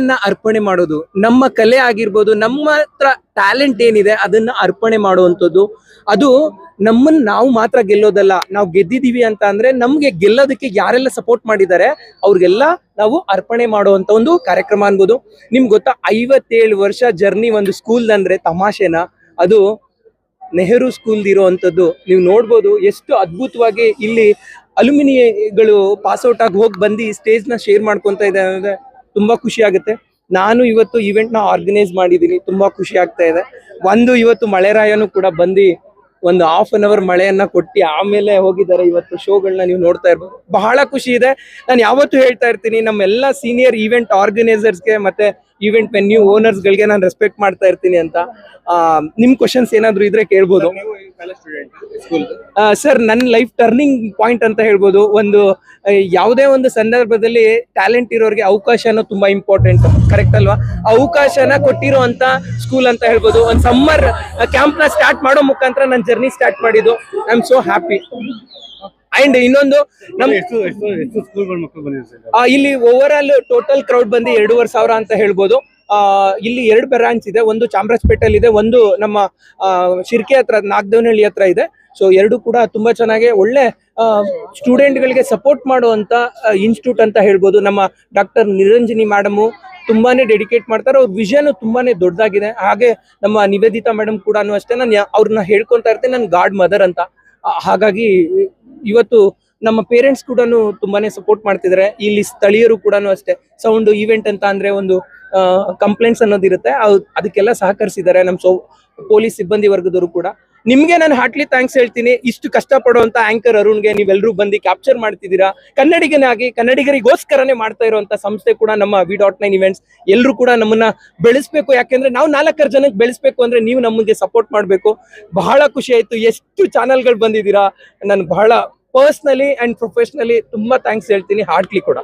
ಕಲೆಯನ್ನ ಅರ್ಪಣೆ ಮಾಡೋದು, ನಮ್ಮ ಕಲೆ ಆಗಿರ್ಬೋದು, ನಮ್ಮ ಹತ್ರ ಟ್ಯಾಲೆಂಟ್ ಏನಿದೆ ಅದನ್ನ ಅರ್ಪಣೆ ಮಾಡುವಂಥದ್ದು. ಅದು ನಮ್ಮನ್ನ ನಾವು ಮಾತ್ರ ಗೆಲ್ಲೋದಲ್ಲ, ನಾವು ಗೆದ್ದಿದೀವಿ ಅಂತ ಅಂದ್ರೆ ನಮ್ಗೆ ಗೆಲ್ಲೋದಕ್ಕೆ ಯಾರೆಲ್ಲ ಸಪೋರ್ಟ್ ಮಾಡಿದ್ದಾರೆ ಅವ್ರಿಗೆಲ್ಲ ನಾವು ಅರ್ಪಣೆ ಮಾಡುವಂತ ಒಂದು ಕಾರ್ಯಕ್ರಮ ಅನ್ಬೋದು. ನಿಮ್ಗೆ ಗೊತ್ತಾ, 57 ವರ್ಷ ಜರ್ನಿ ಒಂದು ಸ್ಕೂಲ್ ಅಂದ್ರೆ ತಮಾಷೆನಾ? ಅದು ನೆಹರು ಸ್ಕೂಲ್ ಇರುವಂತದ್ದು. ನೀವು ನೋಡ್ಬೋದು ಎಷ್ಟು ಅದ್ಭುತವಾಗಿ ಇಲ್ಲಿ ಅಲ್ಯುಮಿನಿಗಳು ಪಾಸ್ಔಟ್ ಆಗಿ ಹೋಗಿ ಬಂದು ಸ್ಟೇಜ್ ನ ಶೇರ್ ಮಾಡ್ಕೊಂತ ಇದೆ ಅಂದ್ರೆ ತುಂಬಾ ಖುಷಿ ಆಗುತ್ತೆ. ನಾನು ಇವತ್ತು ಇವೆಂಟ್ ನ ಆರ್ಗನೈಸ್ ಮಾಡಿದೀನಿ, ತುಂಬಾ ಖುಷಿ ಆಗ್ತಾ ಇದೆ. ಇವತ್ತು ಮಳೆರಾಯನು ಕೂಡ ಬಂದು ಒಂದು ½ an hour ಮಳೆಯನ್ನ ಕೊಟ್ಟು ಆಮೇಲೆ ಹೋಗಿದ್ದಾರೆ. ಇವತ್ತು ಶೋಗಳನ್ನ ನೀವು ನೋಡ್ತಾ ಇರ್ಬೋದು, ಬಹಳ ಖುಷಿ ಇದೆ. ನಾನು ಯಾವತ್ತೂ ಹೇಳ್ತಾ ಇರ್ತೀನಿ, ನಮ್ಮೆಲ್ಲ ಸೀನಿಯರ್ ಈವೆಂಟ್ ಆರ್ಗನೈಸರ್ಸ್ಗೆ ಮತ್ತೆ ಈವೆಂಟ್ ವೆನ್ಯೂ ಓನರ್ಸ್ ಗಳಿಗೆ ನಾನು ರೆಸ್ಪೆಕ್ಟ್ ಮಾಡ್ತಾ ಇರ್ತೀನಿ ಅಂತ. ನಿಮ್ ಕ್ವಶನ್ಸ್ ಏನಾದ್ರು ಇದ್ರೆ ಕೇಳ್ಬೋದು. ಸರ್, ನನ್ನ ಲೈಫ್ ಟರ್ನಿಂಗ್ ಪಾಯಿಂಟ್ ಅಂತ ಹೇಳ್ಬೋದು. ಯಾವುದೇ ಒಂದು ಸಂದರ್ಭದಲ್ಲಿ ಟ್ಯಾಲೆಂಟ್ ಇರೋರಿಗೆ ಅವಕಾಶ ಅನ್ನೋದು ತುಂಬಾ ಇಂಪಾರ್ಟೆಂಟ್, ಕರೆಕ್ಟ್ ಅಲ್ವಾ? ಅವಕಾಶನ ಕೊಟ್ಟಿರೋ ಅಂತ ಸ್ಕೂಲ್ ಅಂತ ಹೇಳ್ಬೋದು. ಒಂದು ಸಮ್ಮರ್ ಕ್ಯಾಂಪ್ ನ ಸ್ಟಾರ್ಟ್ ಮಾಡೋ ಮುಖಾಂತರ ನನ್ನ ಜರ್ನಿ ಸ್ಟಾರ್ಟ್ ಮಾಡಿದ್ದು. I am so happy. And ಇನ್ನೊಂದು, ಇಲ್ಲಿ ಓವರ್ ಆಲ್ ಟೋಟಲ್ ಕ್ರೌಡ್ ಬಂದು 2,500 ಅಂತ ಹೇಳ್ಬೋದು. ಇಲ್ಲಿ 2 ಬ್ರಾಂಚ್ ಇದೆ, ಒಂದು ಚಾಮರಾಜಪೇಟೆಲ್ ಇದೆ, ಒಂದು ನಮ್ಮ ಶಿರ್ಕೆ ಹತ್ರ ನಾಗದೇವನಹಳ್ಳಿ ಹತ್ರ ಇದೆ. ಸೊ 2 ಕೂಡ ತುಂಬಾ ಚೆನ್ನಾಗಿ ಒಳ್ಳೆ ಸ್ಟೂಡೆಂಟ್ ಗಳಿಗೆ ಸಪೋರ್ಟ್ ಮಾಡುವಂತ ಇನ್ಸ್ಟಿಟ್ಯೂಟ್ ಅಂತ ಹೇಳ್ಬೋದು. ನಮ್ಮ ಡಾಕ್ಟರ್ ನಿರಂಜನಿ ಮೇಡಮ್ ತುಂಬಾನೇ ಡೆಡಿಕೇಟ್ ಮಾಡ್ತಾರೆ. ಅವ್ರ ವಿಷನ್ ತುಂಬಾನೇ ದೊಡ್ಡದಾಗಿದೆ. ಹಾಗೆ ನಮ್ಮ ನಿವೇದಿತಾ ಮೇಡಮ್ ಕೂಡ ಅಷ್ಟೇ, ನಾನು ಅವ್ರನ್ನ ಹೇಳ್ಕೊಂತ ಇರ್ತೇನೆ, ನನ್ ಗಾಡ್ ಮದರ್ ಅಂತ. ಹಾಗಾಗಿ ಇವತ್ತು ನಮ್ಮ ಪೇರೆಂಟ್ಸ್ ಕೂಡ ತುಂಬಾನೇ ಸಪೋರ್ಟ್ ಮಾಡ್ತಿದ್ದಾರೆ. ಇಲ್ಲಿ ಸ್ಥಳೀಯರು ಕೂಡ ಅಷ್ಟೇ. ಸೌಂಡ್ ಈವೆಂಟ್ ಅಂತ ಅಂದ್ರೆ ಒಂದು ಕಂಪ್ಲೇಂಟ್ಸ್ ಅನ್ನೋದಿರುತ್ತೆ, ಅದಕ್ಕೆಲ್ಲ ಸಹಕರಿಸಿದ್ದಾರೆ ನಮ್ಮ ಪೊಲೀಸ್ ಸಿಬ್ಬಂದಿ ವರ್ಗದವರು ಕೂಡ. ನಿಮ್ಗೆ ನಾನು ಹಾರ್ಟ್ಲಿ ಥ್ಯಾಂಕ್ಸ್ ಹೇಳ್ತೀನಿ. ಇಷ್ಟು ಕಷ್ಟಪಡುವಂತ ಆಂಕರ್ ಅರುಣ್ಗೆ ನೀವೆಲ್ಲರೂ ಬಂದು ಕ್ಯಾಪ್ಚರ್ ಮಾಡ್ತಿದ್ದೀರಾ. ಕನ್ನಡಿಗನಾಗಿ ಕನ್ನಡಿಗರಿಗೋಸ್ಕರನೇ ಮಾಡ್ತಾ ಇರುವಂತ ಸಂಸ್ಥೆ ಕೂಡ ನಮ್ಮ V.9 ಇವೆಂಟ್ಸ್. ಎಲ್ಲರೂ ಕೂಡ ನಮ್ಮನ್ನ ಬೆಳೆಸ್ಬೇಕು. ಯಾಕೆಂದ್ರೆ ನಾವು 4 ಜನಕ್ಕೆ ಬೆಳೆಸ್ಬೇಕು ಅಂದ್ರೆ ನೀವು ನಮಗೆ ಸಪೋರ್ಟ್ ಮಾಡ್ಬೇಕು. ಬಹಳ ಖುಷಿ ಆಯ್ತು. ಎಷ್ಟು ಚಾನಲ್ಗಳು ಬಂದಿದ್ದೀರಾ. ನಾನು ಬಹಳ ಪರ್ಸನಲಿ ಅಂಡ್ ಪ್ರೊಫೆಷನಲಿ ತುಂಬಾ ಥ್ಯಾಂಕ್ಸ್ ಹೇಳ್ತೀನಿ, ಹಾರ್ಟ್ಲಿ ಕೂಡ.